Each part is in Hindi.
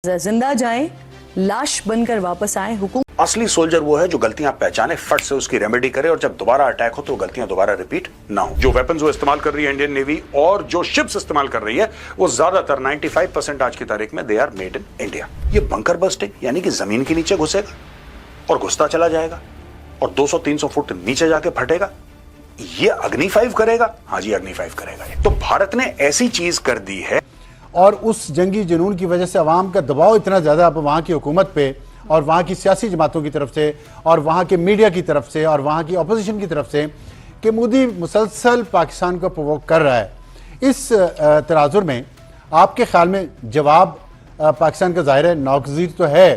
जिंदा जाएं, लाश बनकर वापस आए। हुकूमत असली सोल्जर वो है जो गलतियां पहचाने, फट से उसकी रेमेडी करे और जब दोबारा अटैक हो तो गलतियां दोबारा रिपीट ना हो। जो वेपन्स वो इस्तेमाल कर रही है इंडियन नेवी और जो शिप्स इस्तेमाल कर रही है वो ज्यादातर 95% आज की तारीख में they are made in India. ये बंकर बस्टिंग यानी कि जमीन के नीचे घुसेगा और घुसता चला जाएगा और 200-300 फुट नीचे जाके फटेगा। ये अग्नि 5 करेगा। हाँ जी, अग्नि 5 करेगा। तो भारत ने ऐसी चीज कर दी है और उस जंगी जुनून की वजह से अवाम का दबाव इतना ज़्यादा अब वहाँ की हुकूमत पे और वहाँ की सियासी जमातों की तरफ से और वहाँ के मीडिया की तरफ से और वहाँ की अपोजिशन की तरफ से कि मोदी मुसलसल पाकिस्तान को प्रोवोक कर रहा है। इस तनाजुर में आपके ख्याल में जवाब पाकिस्तान का ज़ाहिर है नागज़ीर तो है,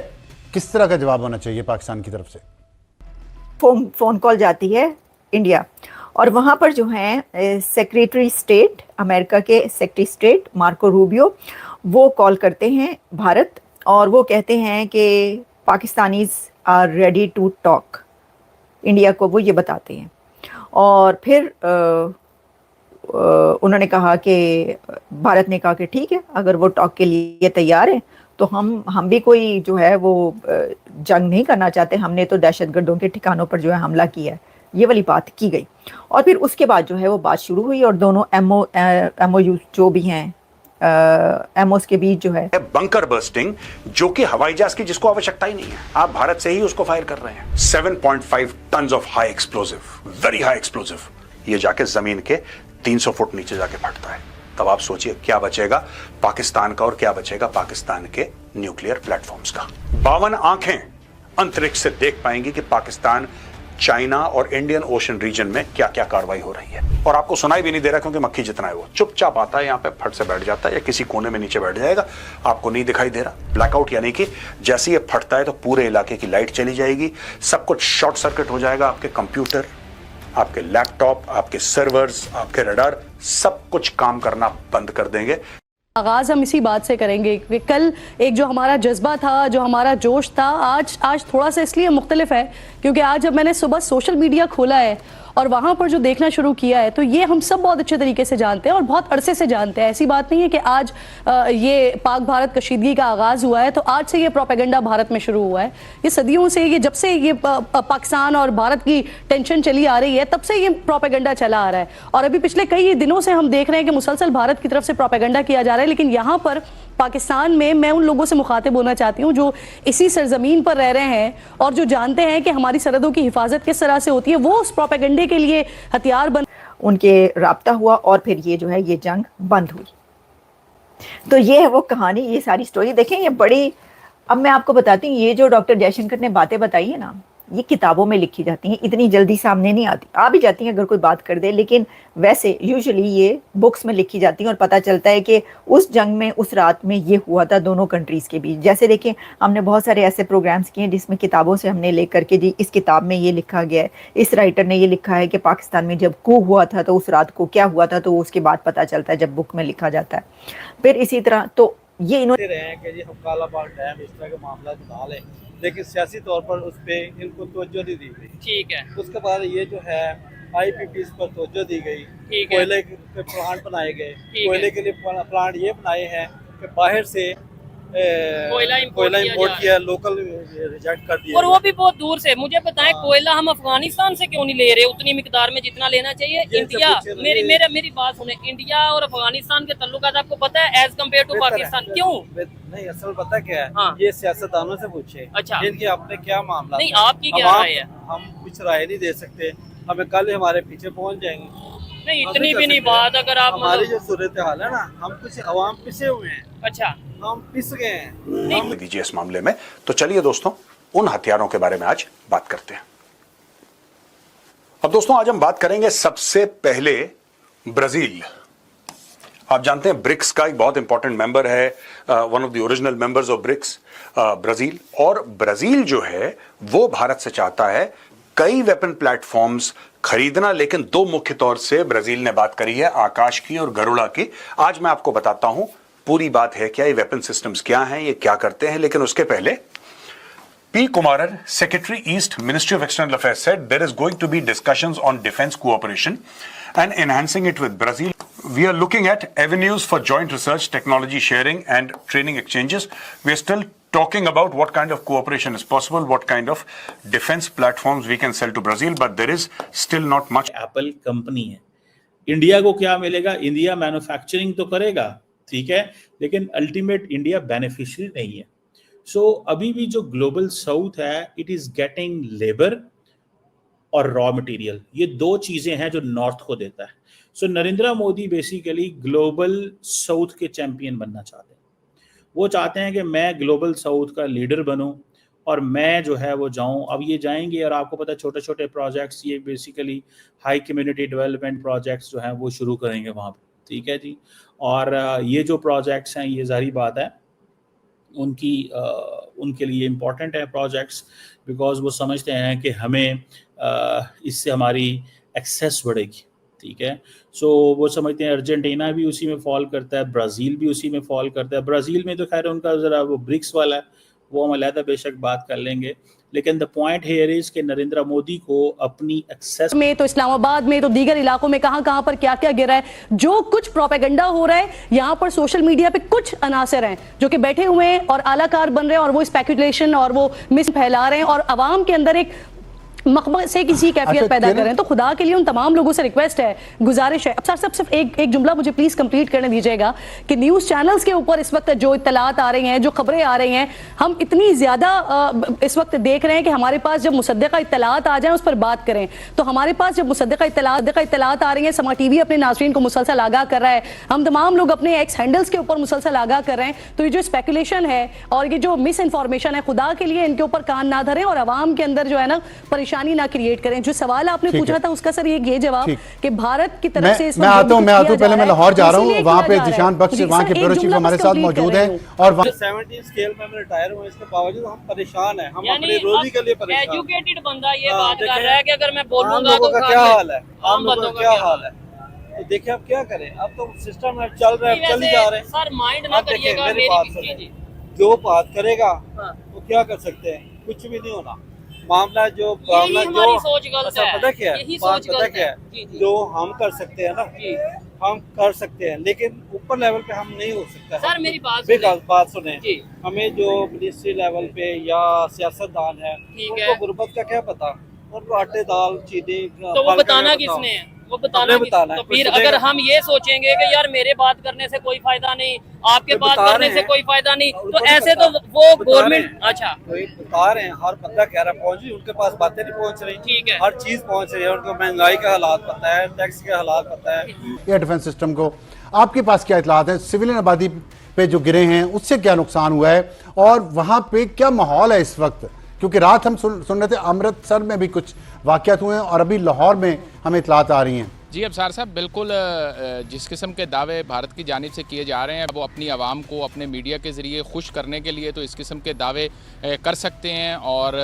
किस तरह का जवाब होना चाहिए पाकिस्तान की तरफ से? फ़ोन कॉल जाती है इंडिया और वहाँ पर जो हैं सेक्रेटरी स्टेट, अमेरिका के सेक्रेटरी स्टेट मार्को रूबियो, वो कॉल करते हैं भारत और वो कहते हैं कि Pakistanis are ready to talk. India को वो ये बताते हैं और फिर उन्होंने कहा कि भारत ने कहा कि ठीक है, अगर वो टॉक के लिए तैयार है तो हम भी कोई जो है वो जंग नहीं करना चाहते, हमने तो दहशतगर्दों के ठिकानों पर जो है हमला किया है। ये वाली बात की गई और फिर उसके बाद जो है वो बात शुरू हुई और दोनों एमओयू जो भी हैं एमओस के बीच जो है बंकर बर्स्टिंग, जो कि हवाई जहाज की जिसको आवश्यकता ही नहीं है, आप भारत से ही उसको फायर कर रहे हैं। 7.5 ton of high explosive, very high explosive, ये जाके जमीन के 300 फुट नीचे जाके फटता है। तब आप सोचिए क्या बचेगा पाकिस्तान का और क्या बचेगा पाकिस्तान के न्यूक्लियर प्लेटफॉर्म्स का। 52 आंखें अंतरिक्ष से देख पाएंगी कि पाकिस्तान, चाइना और इंडियन ओशन रीजन में क्या क्या कार्रवाई हो रही है। और आपको सुनाई भी नहीं दे रहा क्योंकि मक्खी जितना है वो चुपचाप आता है, यहाँ पे फट से बैठ जाता है या किसी कोने में नीचे बैठ जाएगा, आपको नहीं दिखाई दे रहा। ब्लैकआउट यानी कि जैसे ये फटता है तो पूरे इलाके की लाइट चली जाएगी, सब कुछ शॉर्ट सर्किट हो जाएगा, आपके कंप्यूटर, आपके लैपटॉप, आपके सर्वर्स, आपके रडार, सब कुछ काम करना बंद कर देंगे। आगाज हम इसी बात से करेंगे कि कल एक जो हमारा जज्बा था, जो हमारा जोश था, आज थोड़ा सा इसलिए मुख्तलिफ है क्योंकि आज जब मैंने सुबह सोशल मीडिया खोला है और वहाँ पर जो देखना शुरू किया है तो ये हम सब बहुत अच्छे तरीके से जानते हैं और बहुत अरसे से जानते हैं। ऐसी बात नहीं है कि आज ये पाक भारत कशीदगी का आगाज़ हुआ है तो आज से ये प्रोपेगेंडा भारत में शुरू हुआ है। ये सदियों से, ये जब से ये पाकिस्तान और भारत की टेंशन चली आ रही है तब से ये प्रोपेगेंडा चला आ रहा है और अभी पिछले कई दिनों से हम देख रहे हैं कि मुसलसल भारत की तरफ से प्रोपेगेंडा किया जा रहा है। लेकिन यहाँ पर पाकिस्तान में मैं उन लोगों से मुखातिब होना चाहती हूँ जो इसी सरजमीन पर रह रहे हैं और जो जानते हैं कि हमारी सरहदों की हिफाजत किस तरह से होती है, वो उस प्रोपेगेंडे के लिए हथियार बन उनके राब्ता हुआ और फिर ये जो है ये जंग बंद हुई। तो ये है वो कहानी, ये सारी स्टोरी देखें, ये बड़ी। अब मैं आपको बताती हूँ, ये जो डॉक्टर जयशंकर ने बातें बताई है ना, ये किताबों में लिखी जाती हैं, इतनी जल्दी सामने नहीं आती, आ भी जाती हैं अगर कोई बात कर दे, लेकिन वैसे यूजुअली ये बुक्स में लिखी जाती हैं और पता चलता है कि उस जंग में, उस रात में ये हुआ था दोनों कंट्रीज़ के बीच। जैसे देखें, हमने बहुत सारे ऐसे प्रोग्राम्स किए हैं जिसमें किताबों से हमने ले करके जी इस किताब में ये लिखा गया है, इस राइटर ने ये लिखा है कि पाकिस्तान में जब कू हुआ था तो उस रात को क्या हुआ था, तो उसके बाद पता चलता है जब बुक में लिखा जाता है। फिर इसी तरह तो ये इन्होंने रहे हैं कि जी हम कालाबाग डैम इस तरह के मामला बना लें, लेकिन सियासी तौर पर उस पर इनको तवज्जो नहीं दी गई। ठीक है। उसके बाद ये जो है IPPs पर तवज्जो दी गई, कोयले के प्लांट बनाए गए, कोयले के लिए प्लांट ये बनाए हैं कि बाहर से कोयला इंपोर्ट किया, लोकल रिजेक्ट कर दिया और वो भी बहुत दूर से। मुझे बताएं, कोयला हम अफगानिस्तान से क्यों नहीं ले रहे उतनी मिकदार में जितना लेना चाहिए? इंडिया, मेरी बात सुने, इंडिया और अफगानिस्तान के तल्लुकात आपको पता है एज कम्पेयर टू पाकिस्तान क्यों नहीं? असल पता क्या है, हाँ। ये सियासतदानों से पूछे। अच्छा, इनकी आपने क्या मामला? नहीं, आपकी क्या राय है? हम कुछ राय नहीं दे सकते, हमें कल हमारे पीछे पहुंच जाएंगे। नहीं, इतनी भी नहीं बात। अगर आप हमारी जो सूरत हाल है ना, हम कुछ अवाम पिसे हुए हैं। अच्छा, हम पिस गए हैं। दीजिए इस मामले में। तो चलिए दोस्तों, उन हथियारों के बारे में आज बात करते हैं। अब दोस्तों, आज हम बात करेंगे सबसे पहले ब्राजील। आप जानते हैं ब्रिक्स का एक बहुत इंपॉर्टेंट मेंबर है, one of the original members of BRICS, Brazil. और ब्राजील जो है वो भारत से चाहता है कई वेपन प्लेटफॉर्म्स खरीदना, लेकिन दो मुख्य तौर से ब्राजील ने बात करी है, आकाश की और गरुड़ा की। आज मैं आपको बताता हूं पूरी बात है क्या, ये वेपन सिस्टम्स क्या हैं, ये क्या करते हैं। लेकिन उसके पहले P. Kumaran, Secretary East, Ministry of External Affairs, said there is going to be discussions on defense cooperation and enhancing it with Brazil. We are looking at avenues for joint research, technology sharing, and training exchanges. We are still talking about what kind of cooperation is possible, what kind of defense platforms we can sell to Brazil, but there is still not much. Apple company है, इंडिया को क्या मिलेगा? इंडिया मैन्युफैक्चरिंग तो करेगा, ठीक है, लेकिन अल्टीमेट इंडिया बेनिफिशियरी नहीं है। सो अभी भी जो ग्लोबल साउथ है, इट इज गेटिंग लेबर और रॉ मटेरियल, ये दो चीजें हैं जो नॉर्थ को देता है। So Narendra Modi basically global south के चैंपियन बनना चाहते हैं। वो चाहते हैं कि मैं ग्लोबल साउथ का लीडर बनूं और मैं जो है वो जाऊं। अब ये जाएंगे और आपको पता है छोटे छोटे प्रोजेक्ट्स, ये basically high community development projects जो हैं वो शुरू करेंगे वहाँ पे, ठीक है जी। और ये जो प्रोजेक्ट्स हैं, ये जाहिर बात है उनके लिए इम्पॉर्टेंट है प्रोजेक्ट्स, बिकॉज वो समझते हैं कि हमें इससे हमारी एक्सेस बढ़ेगी, ठीक है। सो वो समझते हैं अर्जेंटीना भी उसी में फॉल करता है, ब्राज़ील भी उसी में फॉल करता है। ब्राज़ील में तो खैर उनका ज़रा वो ब्रिक्स वाला है, वो हम अलहदा बेशक बात कर लेंगे, लेकिन द पॉइंट हियर इज कि नरेंद्र मोदी को अपनी एक्सेस में तो इस्लामाबाद में तो दीगर इलाकों में कहां पर क्या क्या गिरा है, जो कुछ प्रोपेगेंडा हो रहा है यहाँ पर सोशल मीडिया पे कुछ अनासर हैं जो कि बैठे हुए हैं और आलाकार बन रहे हैं और वो स्पेकुलेशन और वो मिस फैला रहे हैं और आवाम के अंदर एक मकबूल से किसी कैफियत पैदा करें। तो खुदा के लिए उन तमाम लोगों से रिक्वेस्ट है, गुजारिश है। अब सर सिर्फ एक जुमला मुझे प्लीज कंप्लीट करने दीजिएगा कि न्यूज़ चैनल्स के ऊपर इस वक्त जो इत्तलात आ रही हैं, जो खबरें आ रही हैं, हम इतनी ज़्यादा इस वक्त देख रहे हैं कि हमारे पास जब मुसद्दक़ा इत्तलात आ जाए उस पर बात करें। तो हमारे पास जब मुसद्दक़ा इत्तलात आ रही हैं, समा टीवी अपने नाज़रीन को मुसलसल आगाह कर रहा है, हम तमाम लोग अपने एक्स हैंडल्स के ऊपर मुसलसल आगाह कर रहे हैं, तो ये जो स्पेकुलेशन है और ये जो मिस इन्फॉर्मेशन है, खुदा के लिए इनके ऊपर कान ना धरें और आवाम के अंदर जो है ना परेशानी ना क्रिएट करें। जो सवाल आपने पूछा था उसका सर ये जवाब कि भारत की तरफ से मैं आता हूं पहले मैं लाहौर जा रहा हूं, वहां पे जिशान बख्श वहां के ब्यूरो चीफ हमारे साथ मौजूद हैं और 70 स्केल में मैं रिटायर हुआ, इसके बावजूद हम परेशान हैं, हम अपनी रोजी के लिए परेशान हैं। एजुकेटेड बंदा ये बात कर रहा है कि अगर मैं बोलूंगा तो क्या हाल है, आम लोगों का क्या हाल है। तो देखिए अब क्या करें, अब तो सिस्टम चल रहा है, चल जा रहे हैं। सर माइंड ना करिएगा, मेरी बात सुनिए, जो बात करेगा वो क्या कर सकते हैं, कुछ भी नहीं होना। मामला जो सोच गलत है, पता क्या है, बात पता क्या है, जो हम कर सकते हैं ना हम कर सकते हैं, लेकिन ऊपर लेवल पे हम नहीं हो सकता। सर मेरी बात सुने, हमें जो मिनिस्ट्री लेवल पे या सियासतदान है उनको गुर्बत का क्या पता, उनको आटे दाल चीजें तो वो बताना किसने है, वो बताना तो फिर अगर हम ये सोचेंगे कि यार मेरे बात करने से कोई फायदा नहीं, आपके बात करने से कोई फायदा नहीं, तो ऐसे तो वो गवर्नमेंट अच्छा कोई बता रहे हैं, हर बंदा कह रहा है पहुंच रही, उनके पास बातें नहीं पहुंच रही, ठीक है, हर चीज पहुंच रही है, उनको महंगाई का हालात पता है, टैक्स के हालात पता है। एयर डिफेंस सिस्टम को आपके पास क्या इतलात है, सिविलियन आबादी पे जो गिरे हैं उससे क्या नुकसान हुआ है और वहां पे क्या माहौल है इस वक्त? क्योंकि रात हम सुन रहे थे अमृतसर में भी कुछ वाक़यात हुए हैं और अभी लाहौर में हमें इतलात आ रही हैं। जी अबसार साहब, बिल्कुल जिस किस्म के दावे भारत की जानिब से किए जा रहे हैं वो अपनी आवाम को अपने मीडिया के ज़रिए खुश करने के लिए तो इस किस्म के दावे कर सकते हैं और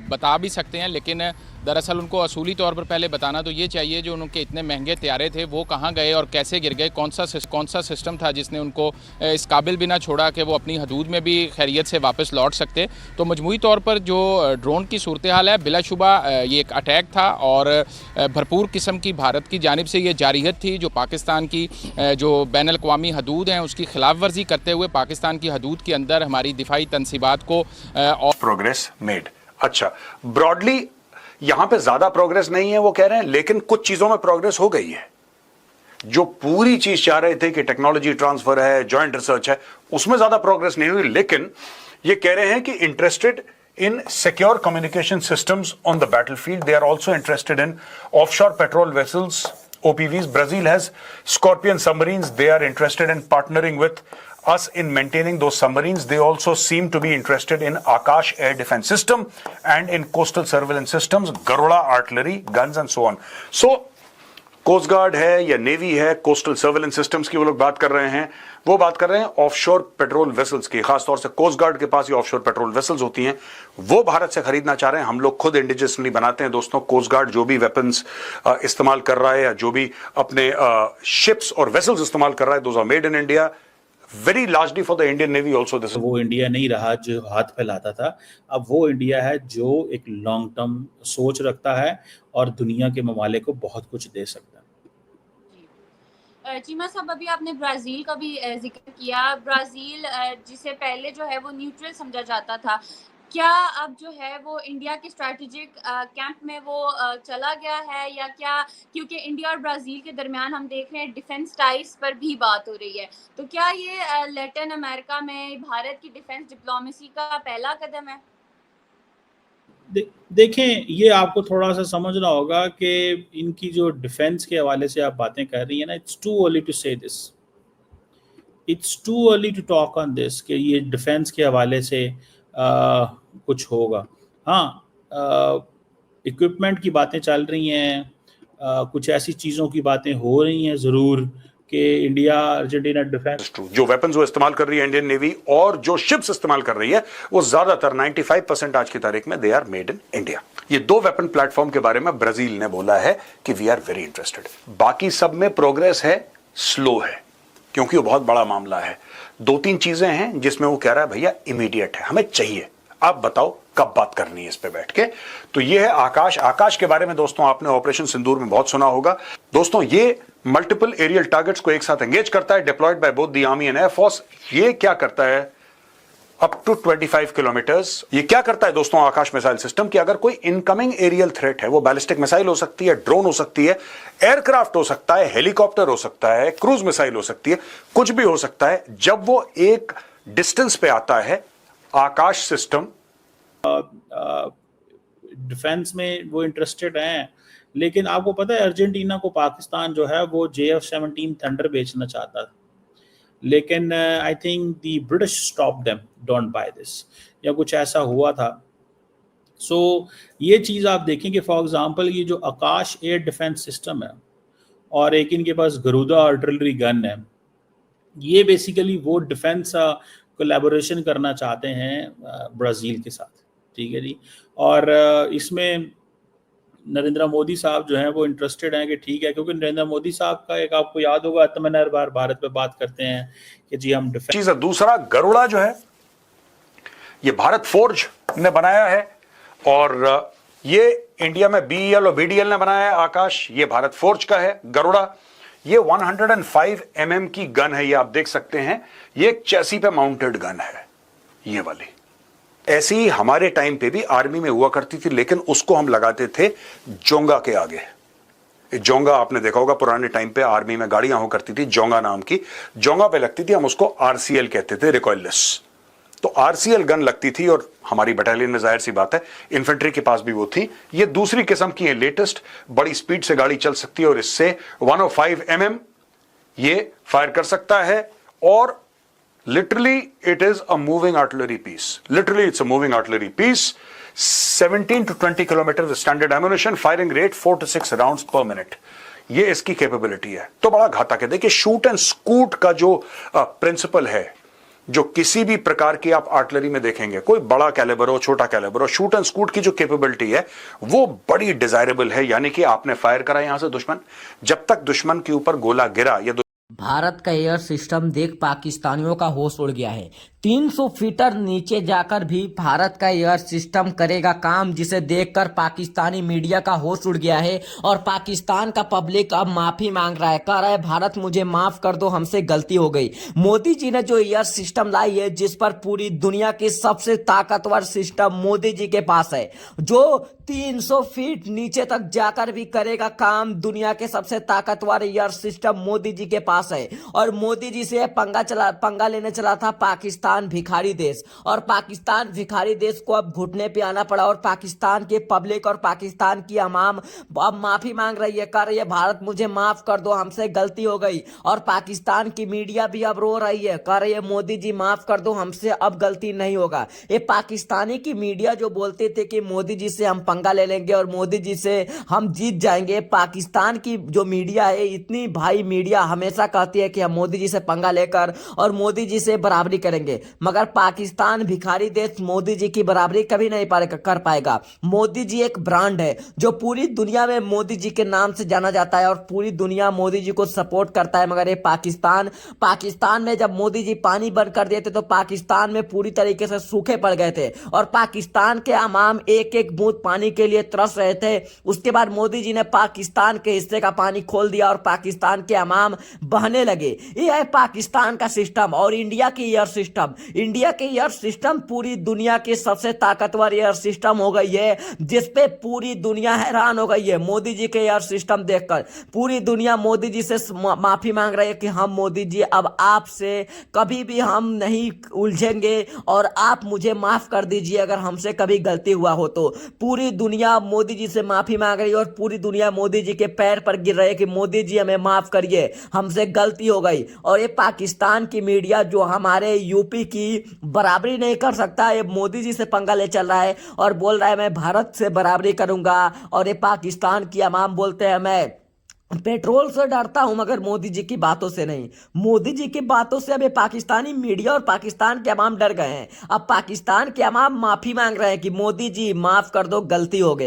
बता भी सकते हैं, लेकिन दरअसल उनको असूली तौर पर पहले बताना तो ये चाहिए जो उनके इतने महंगे तैयारे थे वो कहाँ गए और कैसे गिर गए, कौन सा सिस्टम था जिसने उनको इस काबिल भी ना छोड़ा कि वो अपनी हदूद में भी खैरियत से वापस लौट सकते। तो मजमूई तौर पर जो ड्रोन की सूरत हाल है, बिलाशुबा ये एक अटैक था और भरपूर किस्म की भारत की जानिब से ये जारियत थी जो पाकिस्तान की जो बैन अल-अक़वामी हदूद हैं उसकी खिलाफ वर्जी करते हुए पाकिस्तान की हदूद के अंदर हमारी दिफाई तनसीबात को और प्रोग्रेस मेड। अच्छा, ब्रॉडली यहां पे ज्यादा प्रोग्रेस नहीं है वो कह रहे हैं, लेकिन कुछ चीजों में प्रोग्रेस हो गई है। जो पूरी चीज चाह रहे थे कि टेक्नोलॉजी ट्रांसफर है, जॉइंट रिसर्च है, उसमें ज्यादा प्रोग्रेस नहीं हुई, लेकिन ये कह रहे हैं कि interested in secure communication systems on the battlefield. They are also interested in offshore patrol vessels, OPVs. Brazil has Scorpion submarines. They are interested in partnering with us in maintaining those submarines. They also seem to be interested in Akash air defense system and in coastal surveillance systems, Garuda artillery, guns and so on. So, coast guard है या नेवी है, कोस्टल सर्वेलेंस सिस्टम्स की वो लोग बात कर रहे हैं, वो बात कर रहे हैं ऑफशोर पेट्रोल वेसल्स की, खासतौर से कोस्ट गार्ड के पास ये ऑफशोर पेट्रोल वेसल्स होती हैं, वो भारत से खरीदना चाह रहे हैं। हम लोग खुद इंडिजिनसली बनाते हैं दोस्तों। कोस्ट गार्ड जो भी वेपन्स इस्तेमाल कर रहा है या जो भी अपने शिप्स और वेसल्स इस्तेमाल कर रहा है, those are made in India, very largely for the Indian navy also. This वो इंडिया नहीं रहा जो हाथ फैलाता था, अब वो इंडिया है जो एक लॉन्ग टर्म सोच रखता है और दुनिया के ममालिक को बहुत कुछ दे सकता है। चीमा साहब, अभी आपने ब्राज़ील का भी जिक्र किया। ब्राज़ील जिसे पहले जो है वो न्यूट्रल समझा जाता था, क्या अब जो है वो इंडिया के स्ट्रैटेजिक कैंप में वो चला गया है या क्या? क्योंकि इंडिया और ब्राज़ील के दरमियान हम देख रहे हैं डिफेंस टाइज पर भी बात हो रही है, तो क्या ये लैटिन अमेरिका में भारत की डिफेंस डिप्लोमेसी का पहला कदम है? देखें, ये आपको थोड़ा सा समझना होगा कि इनकी जो डिफेंस के हवाले से आप बातें कर रही हैं ना, it's too early to say this, it's too early to talk on this कि ये डिफेंस के हवाले से कुछ होगा। हाँ, इक्विपमेंट की बातें चल रही हैं, कुछ ऐसी चीज़ों की बातें हो रही हैं ज़रूर कि इंडिया अर्जेंटीना डिफेंस, जो वेपन्स वो इस्तेमाल कर रही है इंडियन नेवी और जो शिप्स इस्तेमाल कर रही है वो ज्यादातर 95% आज की तारीख में they are made in India. ये 2 वेपन प्लेटफॉर्म के बारे में ब्राजील ने बोला है कि वी आर वेरी इंटरेस्टेड। बाकी सब में प्रोग्रेस है, स्लो है, क्योंकि वो बहुत बड़ा मामला है। 2-3 चीजें हैं जिसमें वो कह रहा है भैया इमीडिएट है, हमें चाहिए, आप बताओ कब बात करनी है इस पे बैठ के। तो ये है आकाश। आकाश के बारे में दोस्तों आपने ऑपरेशन सिंदूर में बहुत सुना होगा। दोस्तों ये मल्टीपल एरियल टारगेट्स को एक साथ एंगेज करता है, deployed by both the army and air force. ये क्या करता है? Up to 25 kilometres. ये क्या करता है दोस्तों आकाश मिसाइल सिस्टम की? अगर कोई इनकमिंग एरियल थ्रेट है, वो बैलिस्टिक मिसाइल हो सकती है, ड्रोन हो सकती है, एयरक्राफ्ट हो सकता है, हेलीकॉप्टर हो सकता है, क्रूज मिसाइल हो सकती है, कुछ भी हो सकता है, जब वो एक डिस्टेंस पे आता है आकाश सिस्टम डिफेंस में वो इंटरेस्टेड हैं। लेकिन आपको पता है अर्जेंटीना को पाकिस्तान जो है वो JF-17 थंडर बेचना चाहता था, लेकिन I think the British stop them, don't by this, या कुछ ऐसा हुआ था। सो ये चीज़ आप देखें कि फॉर एग्जांपल ये जो आकाश एयर डिफेंस सिस्टम है और एक इनके पास गरुदा आर्टिलरी गन है, ये बेसिकली वो डिफेंस कोलैबोरेशन करना चाहते हैं ब्राज़ील के साथ, ठीक है जी। और इसमें नरेंद्र मोदी साहब जो हैं वो इंटरेस्टेड हैं कि ठीक है, क्योंकि नरेंद्र मोदी साहब का एक आपको याद होगा आत्मनिर्भर बार भारत पे बात करते हैं कि जी हम डिफेंस। चीज है। दूसरा, गरुड़ा जो है ये भारत फोर्ज ने बनाया है और ये इंडिया में BEL और BDL ने बनाया है। आकाश ये भारत फोर्ज का है। गरुड़ा ये 105 mm की गन है, ये आप देख सकते हैं। ये एक चैसी पे माउंटेड गन है ये वाली। ऐसी ही हमारे टाइम पे भी आर्मी में हुआ करती थी, लेकिन उसको हम लगाते थे जोंगा के आगे। जोंगा आपने देखा होगा, पुराने टाइम पे आर्मी में गाड़ियां हुआ करती थी जोंगा नाम की, जोंगा पे लगती थी, हम उसको RCL कहते थे, रिकॉइललेस। तो RCL गन लगती थी और हमारी बटालियन में जाहिर सी बात है इन्फेंट्री के पास भी वो थी। ये दूसरी किस्म की है, लेटेस्ट, बड़ी स्पीड से गाड़ी चल सकती है और इससे 105 mm ये फायर कर सकता है। और literally it is a moving artillery piece, literally it's a moving artillery piece। 17 to 20 kilometers standard ammunition, firing rate 4 to 6 rounds per minute, ये इसकी कैपेबिलिटी है। तो बड़ा घातक है। देखिए शूट एंड स्कूट का जो प्रिंसिपल है, जो किसी भी प्रकार की आप आर्टिलरी में देखेंगे, कोई बड़ा कैलिबर हो छोटा कैलिबर हो, शूट एंड स्कूट की जो कैपेबिलिटी है वो बड़ी डिजायरेबल है। यानी कि आपने फायर करा यहां से दुश्मन, जब तक दुश्मन के ऊपर गोला गिरा या भारत का एयर सिस्टम देख पाकिस्तानियों का होश उड़ गया है। 300 फीटर नीचे जाकर भी भारत का एयर सिस्टम करेगा काम, जिसे देखकर पाकिस्तानी मीडिया का होश उड़ गया है और पाकिस्तान का पब्लिक अब माफी मांग रहा है, कह रहा है भारत मुझे माफ कर दो, हमसे गलती हो गई। मोदी जी ने जो एयर सिस्टम लाई है, जिस पर पूरी दुनिया की सबसे ताकतवर सिस्टम मोदी जी के पास है, जो 300 फीट नीचे तक जाकर भी करेगा काम, दुनिया के सबसे ताकतवर एयर सिस्टम मोदी जी के पास है। और मोदी जी से पंगा लेने चला था पाकिस्तान भिखारी देश, और पाकिस्तान भिखारी देश को अब घुटने पे आना पड़ा और पाकिस्तान के पब्लिक और पाकिस्तान की अवाम अब माफी मांग रही है, कह रही है भारत मुझे माफ कर दो, हमसे गलती हो गई। और पाकिस्तान की मीडिया भी अब रो रही है, कह रही है मोदी जी माफ कर दो, हमसे अब गलती नहीं होगा। ये पाकिस्तानी की मीडिया जो बोलते थे कि मोदी जी से हम पंगा ले लेंगे और मोदी जी से हम जीत जाएंगे, पाकिस्तान की जो मीडिया है, इतनी भाई मीडिया हमेशा कहती है कि हम मोदी जी से पंगा लेकर और मोदी जी से बराबरी करेंगे। मगर पाकिस्तान भिखारी देश मोदी जी की बराबरी कभी नहीं कर पाएगा। मोदी जी एक ब्रांड है जो पूरी दुनिया में मोदी जी के नाम से जाना जाता है और पूरी दुनिया मोदी जी को सपोर्ट करता है। मगर ये पाकिस्तान में जब मोदी जी पानी बंद कर दिए थे तो पाकिस्तान में पूरी तरीके से सूखे पड़ गए थे और पाकिस्तान के अवाम एक एक बूंद पानी के लिए तरस रहे थे। उसके बाद मोदी जी ने पाकिस्तान के हिस्से का पानी खोल दिया और पाकिस्तान के अवाम बहने लगे। यह है पाकिस्तान का सिस्टम। और इंडिया की एयर सिस्टम पूरी दुनिया की सबसे ताकतवर एयर सिस्टम हो गई है, जिसपे पूरी दुनिया हैरान हो गई है। मोदी जी के एयर सिस्टम देखकर पूरी दुनिया मोदी जी से माफी मांग रही है कि हम मोदी जी अब आपसे कभी भी हम नहीं उलझेंगे और आप मुझे माफ कर दीजिए अगर हमसे कभी गलती हुआ हो तो। पूरी दुनिया मोदी जी से माफी मांग रही है और पूरी दुनिया मोदी जी के पैर पर गिर रही है कि मोदी जी हमें माफ करिए, हमसे गलती हो गई। और ये पाकिस्तान की मीडिया जो हमारे यूपी की बराबरी नहीं कर सकता, ये मोदी जी से पंगा ले चल रहा है और बोल रहा है मैं भारत से बराबरी करूंगा। और ये पाकिस्तान की अवाम बोलते हैं मैं पेट्रोल से डरता हूं मगर मोदी जी की बातों से नहीं। मोदी जी की बातों से अब ये पाकिस्तानी मीडिया और पाकिस्तान के अवाम डर गए हैं। अब पाकिस्तान के अवाम माफी मांग रहे हैं कि मोदी जी माफ कर दो, गलती हो गया।